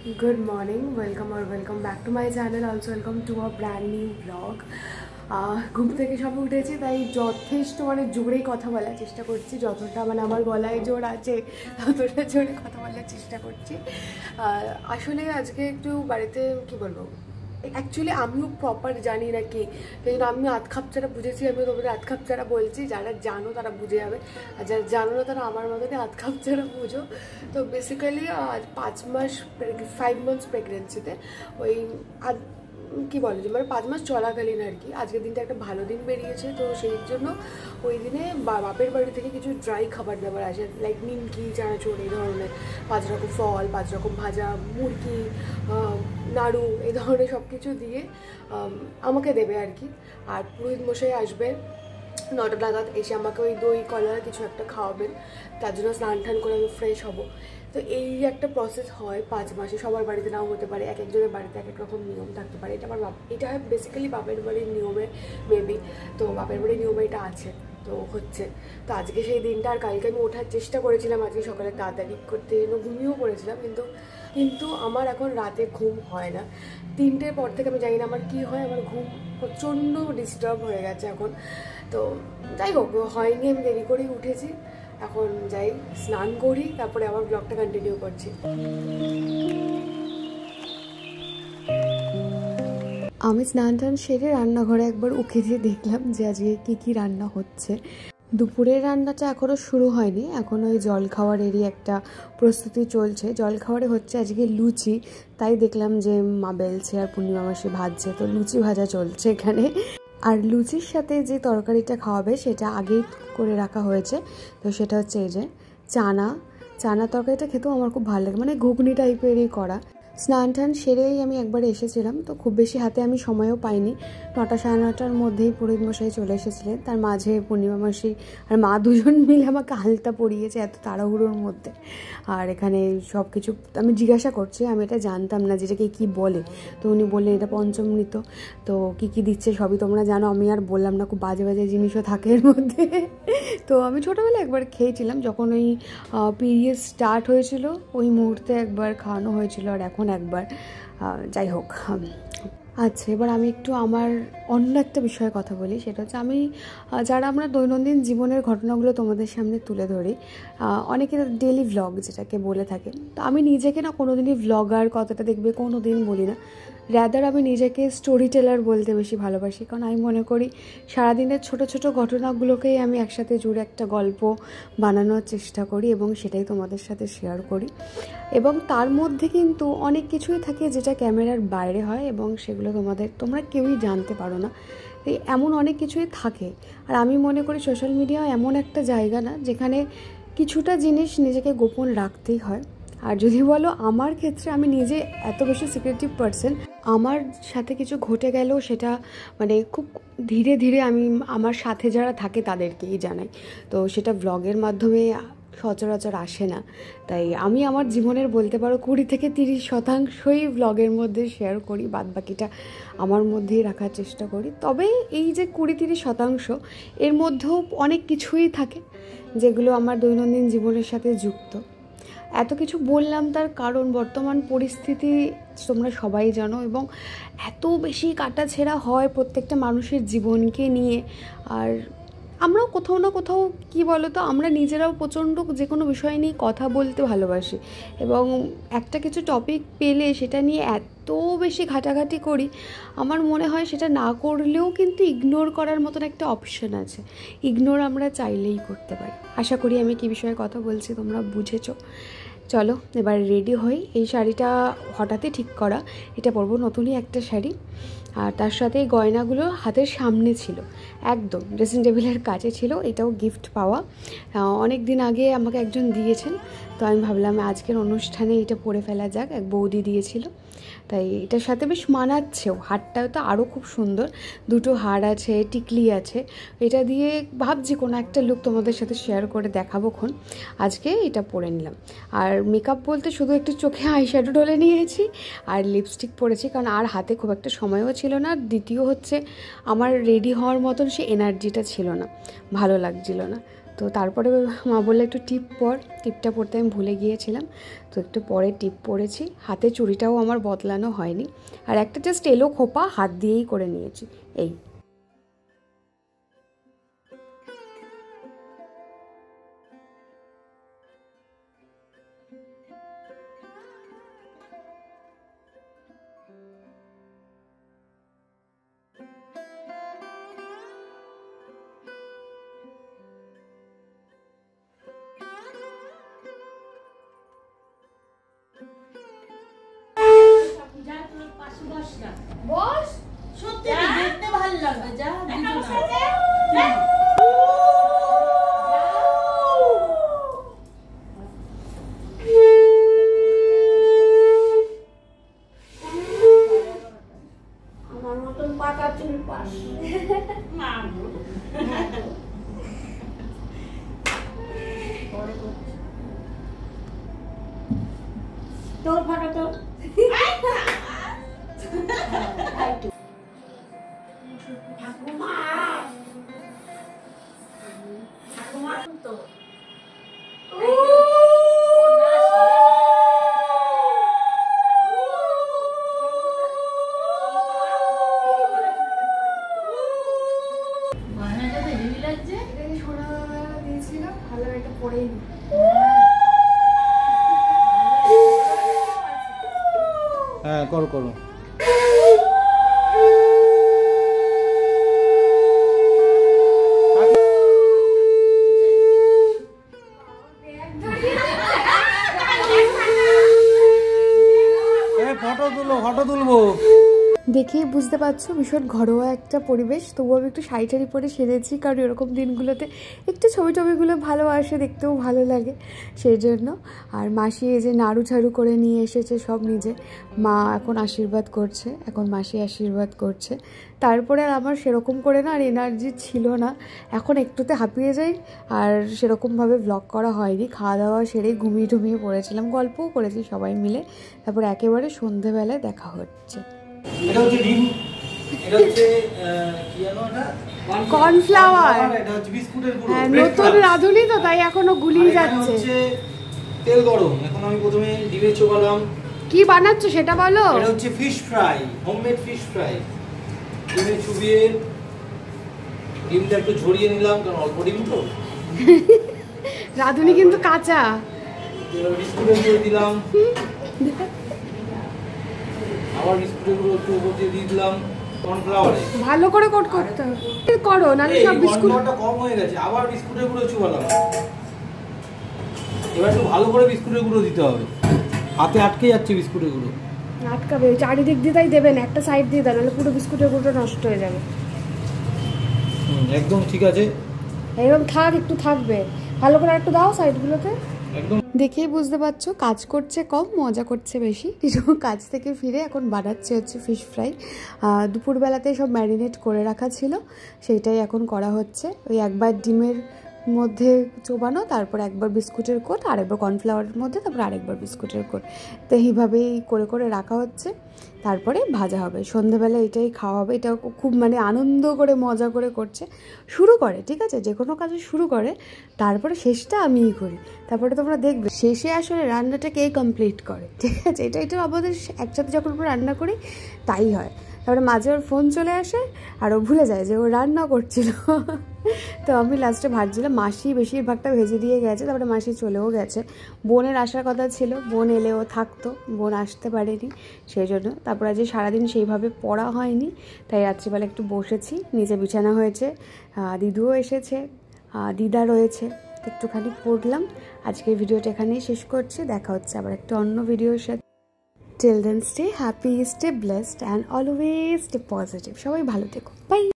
Good morning, welcome back to my channel. Also welcome to a brand new vlog. ঘুম থেকে সবে উঠেছি, তাই যথেষ্ট জোরে কথা বলার চেষ্টা করছি। যতটা আমার গলায় জোর আছে ততটা জোরে কথা বলার চেষ্টা করছি। আসলে আজকে একটু বাড়িতে কি বলবো, অ্যাকচুয়ালি আমিও প্রপার জানি না কি, তাই জন্য আমি আধ খাপ ছাড়া বুঝেছি, আমিও তোমাদের আধ খাপ ছাড়া বলছি। যারা জানো তারা বুঝে যাবে, আর যারা জানো না তারা আমার মতনই আধ খাপ ছাড়া বুঝো। তো বেসিক্যালি 5 months প্রেগনেন্সিতে ওই কি বলে যে 5 মাস চলাকালীন আর কি আজকের দিনটা একটা ভালো দিন বেরিয়েছে। তো সেই জন্য ওই দিনে বাপের বাড়ি থেকে কিছু ড্রাই খাবার দাবার আসে, লাইক নিমকি, চানাচুর, এই ধরনের 5 রকম ফল, 5 রকম ভাজা, মুরগি, নাড়ু, এই ধরনের সব কিছু দিয়ে আমাকে দেবে আর কি। আর পুরোহিত মশাই আসবে 9টা নাগাদ, এসে আমাকে ওই দই কলা কিছু একটা খাওয়াবেন। তার জন্য স্নান টান করে আমি ফ্রেশ হব। তো এই একটা প্রসেস হয় 5 মাসে। সবার বাড়িতে নাও হতে পারে, এক একজনের বাড়িতে এক এক রকম নিয়ম থাকতে পারে। এটা এটা হয় বেসিক্যালি বাপের বাড়ির নিয়মে মেবি। তো বাপের বাড়ির নিয়মে এটা আছে, তো হচ্ছে। তো আজকে সেই দিনটা, আর কালকে আমি ওঠার চেষ্টা করেছিলাম আজকে সকালে তাড়াতাড়ি করতে, ঘুমিয়েও পড়েছিলাম, কিন্তু আমার এখন রাতে ঘুম হয় না। 3টের পর থেকে আমি জানি না আমার কি হয়, আমার ঘুম প্রচণ্ড ডিস্টার্ব হয়ে গেছে এখন। তো যাই হোক, হয়নি, আমি দেরি করেই উঠেছি। এখন যাই স্নান করি, তারপরে আবার ব্লগটা কন্টিনিউ করছি। আমি স্নান টান সেরে রান্নাঘরে একবার উঠে দিয়ে দেখলাম যে আজকে কী রান্না হচ্ছে। দুপুরের রান্নাটা এখনও শুরু হয়নি, এখন ওই জলখাবারেরই একটা প্রস্তুতি চলছে। জলখাবারে হচ্ছে আজকে লুচি, তাই দেখলাম যে মা বেলছে আর পূর্ণিমা মাসি ভাজছে, তো লুচি ভাজা চলছে এখানে। আর লুচির সাথে যে তরকারিটা খাওয়াবে সেটা আগেই করে রাখা হয়েছে। তো সেটা হচ্ছে এই যে চানা তরকারিটা খেতেও আমার খুব ভালো লাগে, ঘুগনি টাইপেরই করা। স্নান টান সেরেই আমি একবারে এসেছিলাম, তো খুব বেশি হাতে আমি সময়ও পাইনি। 9টা সাড়ে 9টার মধ্যেই পুরোহিত মশাই চলে এসেছিলেন। তার মাঝে পূর্ণিমা মাসি আর মা দুজন মিলে আমাকে আলতা পরিয়েছে এত তাড়াহুড়োর মধ্যে। আর এখানে সব কিছু আমি জিজ্ঞাসা করছি, আমি এটা জানতাম না যেটাকে কী বলে। তো উনি বললেন এটা পঞ্চমৃত, তো কী দিচ্ছে সবই তোমরা জানো। আমি আর বললাম না, খুব বাজে বাজে জিনিসও থাকে এর মধ্যে। তো আমি ছোটোবেলায় একবার খেয়েছিলাম, যখন ওই পিরিয়ড স্টার্ট হয়েছিল ওই মুহূর্তে একবার খাওয়ানো হয়েছিল, আর এখন একবার। যাই হোক, আচ্ছা, এবার আমি একটু আমার অন্য একটা বিষয়ে কথা বলি। সেটা হচ্ছে যারা আমরা দৈনন্দিন জীবনের ঘটনাগুলো তোমাদের সামনে তুলে ধরি, অনেকে ডেলি ভ্লগ যেটাকে বলে থাকে। তো আমি নিজেকে না কোনোদিনই ভ্লগার কথাটা দেখবে কোনো দিন বলি না, র্যাদার আমি নিজেকে স্টোরি টেলার বলতে বেশি ভালোবাসি। কারণ আমি মনে করি সারাদিনের ছোট ছোট ঘটনাগুলোকেই আমি একসাথে জুড়ে একটা গল্প বানানোর চেষ্টা করি এবং সেটাই তোমাদের সাথে শেয়ার করি। এবং তার মধ্যে কিন্তু অনেক কিছুই থাকে যেটা ক্যামেরার বাইরে হয় এবং সেগুলো তোমরা কেউই জানতে পারো না। এমন অনেক কিছুই থাকে। আর আমি মনে করি সোশ্যাল মিডিয়া এমন একটা জায়গা না যেখানে কিছুটা জিনিস নিজেকে গোপন রাখতেই হয়। আর যদি বলো আমার ক্ষেত্রে, আমি নিজে এত বেশি সিক্রেটিভ পারসন, আমার সাথে কিছু ঘটে গেলেও সেটা খুব ধীরে ধীরে আমি আমার সাথে যারা থাকে তাদেরকেই জানাই। তো সেটা ব্লগের মাধ্যমে সচরাচর আসে না। তাই আমি আমার জীবনের বলতে পারো 20-30% ব্লগের মধ্যে শেয়ার করি, বাদ বাকিটা আমার মধ্যেই রাখার চেষ্টা করি। তবে এই যে 20-30% এর মধ্যেও অনেক কিছুই থাকে যেগুলো আমার দৈনন্দিন জীবনের সাথে যুক্ত। এত কিছু বললাম তার কারণ বর্তমান পরিস্থিতি তোমরা সবাই জানো, এবং এত বেশি কাটাছেঁড়া হয় প্রত্যেকটা মানুষের জীবনকে নিয়ে। আর আমরাও কোথাও না কোথাও কি বলো তো, আমরা নিজেরাও প্রচণ্ড যে কোনো বিষয় নিয়ে কথা বলতে ভালোবাসি, এবং একটা কিছু টপিক পেলে সেটা নিয়ে এত বেশি ঘাটাঘাটি করি। আমার মনে হয় সেটা না করলেও কিন্তু ইগনোর করার মতন একটা অপশন আছে, ইগনোর আমরা চাইলেই করতে পারি। আশা করি আমি কী বিষয়ে কথা বলছি তোমরা বুঝেছো। চলো এবার রেডি হই। এই শাড়িটা হঠাৎই ঠিক করা, এটা পরবো, নতুনই একটা শাড়ি। আর তার সাথে এই গয়নাগুলো হাতের সামনে ছিল, একদম ড্রেসিং টেবিলের কাছে ছিল। এটাও গিফট পাওয়া, অনেক দিন আগে আমাকে একজন দিয়েছেন। তো আমি ভাবলাম আজকের অনুষ্ঠানে এটা পরে ফেলা যাক, এক বৌদি দিয়েছিল। তাই এটার সাথে বেশ মানাচ্ছেও। হারটাও তো আরও খুব সুন্দর, 2টো হার আছে, টিকলি আছে। এটা দিয়ে ভাবছি কোনো একটা লুক তোমাদের সাথে শেয়ার করে দেখাবো খন। আজকে এটা পরে নিলাম। আর মেকআপ বলতে শুধু একটু চোখে আইশ্যাডো ঢেলে নিয়েছি আর লিপস্টিক পরেছি, কারণ আর হাতে খুব একটা সময়ও ছিল না। দ্বিতীয় হচ্ছে আমার রেডি হওয়ার মতন সে এনার্জিটা ছিল না, ভালো লাগছিল না। তো তারপরে মা বললে একটু টিপ পর, টিপটা পরতে আমি ভুলে গিয়েছিলাম, তো একটু পরে টিপ পরেছি। হাতে চুড়িটাও আমার বদলানো হয়নি, আর একটা জাস্ট এলো খোপা হাত দিয়েই করে নিয়েছি এই। বস সত্যি দেখতে ভালো লাগবে। যা আমার মতন পাকা চুল পাস তোর ফটো তো ভালো, এটা পরেই হ্যাঁ করো করো। ফটো তুলো, ফটো তুলবো। দেখেই বুঝতে পারছো ভীষণ ঘরোয়া একটা পরিবেশ, তবুও আমি একটু শাড়ি টাড়ি পরে সেরেছি, কারণ এরকম দিনগুলোতে একটু ছবি টবিগুলো ভালো আসে, দেখতেও ভালো লাগে সেই জন্য। আর মাসি এই যে নাড়ু ঝাড়ু করে নিয়ে এসেছে সব নিজে, মা এখন আশীর্বাদ করছে, এখন মাসি আশীর্বাদ করছে। তারপরে আর আমার সেরকম করে না আর এনার্জি ছিল না, এখন একটুতে হাঁপিয়ে যাই, আর সেরকমভাবে ব্লগ করা হয়নি। খাওয়া দাওয়া সেরে ঘুমিয়ে টুমিয়ে পড়েছিলাম, গল্পও করেছি সবাই মিলে। তারপর একেবারে সন্ধেবেলায় দেখা হচ্ছে। এটা হচ্ছে ডিম, এটা হচ্ছে কি জানো এটা কর্নফ্লাওয়ার, এটা হচ্ছে বিস্কুটের গুঁড়ো। হ্যাঁ নতুন রাঁধুনি তো তাই এখনো গুলিয়ে যাচ্ছে। হচ্ছে তেল গরম, এখন আমি প্রথমে ডিমে চোবালাম। কি বানাচ্ছো সেটা বলো। এটা হচ্ছে fish fry, homemade fish fry. ডিমে চুবিয়ে ডিমটা একটু ঝরিয়ে নিলাম, কারণ অল্প ডিম তো। রাঁধুনি কিন্তু কাঁচা। বিস্কুটের গুঁড়ো দিলাম, আবার বিস্কুটের গুঁড়ো একটু উপর দিয়ে দিলাম কর্নফ্লাওয়ারে। ভালো করে কোট করতে হবে, করো নাহলে সব বিস্কুট কম হয়ে গেছে। আবার বিস্কুটের গুঁড়ো চুবালাম। এবার একটু ভালো করে বিস্কুটের গুঁড়ো দিতে হবে, হাতে আটকে যাচ্ছে বিস্কুটের গুঁড়ো। আটকাবে, চারিদিক দিয়ে তাই দেবেন, একটা সাইড দিয়ে দেন, নাহলে পুরো বিস্কুটের গুঁড়ো নষ্ট হয়ে যাবে। একদম ঠিক আছে, এরকম থাক, একটু থাকবে, ভালো করে একটু দাও সাইডগুলোতে। একদম দেখেই বুঝতে পারছো কাজ করছে কম, মজা করছে বেশি। কাজ থেকে ফিরে এখন বানাচ্ছে হচ্ছে ফিশ ফ্রাই। দুপুরবেলাতে সব ম্যারিনেট করে রাখা ছিল, সেইটাই এখন করা হচ্ছে। ওই একবার ডিমের মধ্যে চোবানো, তারপর একবার বিস্কুটের কোট, আরেকবার কর্নফ্লাওয়ারের মধ্যে, তারপর আরেকবার বিস্কুটের কোট, তো এইভাবেই করে করে রাখা হচ্ছে। তারপরে ভাজা হবে, সন্ধ্যেবেলা এটাই খাওয়া হবে। এটাও খুব মানে আনন্দ করে মজা করে করছে, শুরু করে ঠিক আছে, যে কোনো কাজে শুরু করে, তারপরে শেষটা আমিই করি। তারপরে তোমরা দেখবে শেষে আসলে রান্নাটা কে কমপ্লিট করে, ঠিক আছে। এটা আমাদের একসাথে যখন আমরা রান্না করি তাই হয়। তারপরে মাঝে ওর ফোন চলে আসে আর ও ভুলে যায় যে ও রান্না করছিল। তো আমি লাস্টে ভাজছিলাম, মাসি বেশিরভাগটা ভেজে দিয়ে গেছে, তারপরে মাসি চলেও গেছে। বোনের আসার কথা ছিল, বোন এলেও থাকতো, বোন আসতে পারেনি সেই জন্য। তারপর আজ সারাদিন সেইভাবে পড়া হয়নি, তাই রাত্রিবেলা একটু বসেছি, নিচে বিছানা হয়েছে, দিদুও এসেছে, দিদা রয়েছে, একটুখানি পড়লাম। আজকের ভিডিওটা এখানেই শেষ করছি, দেখা হচ্ছে আবার একটা অন্য ভিডিওর সাথে। Till then, stay happy, stay blessed and always stay positive. সবাই ভালো থেকো, বাই।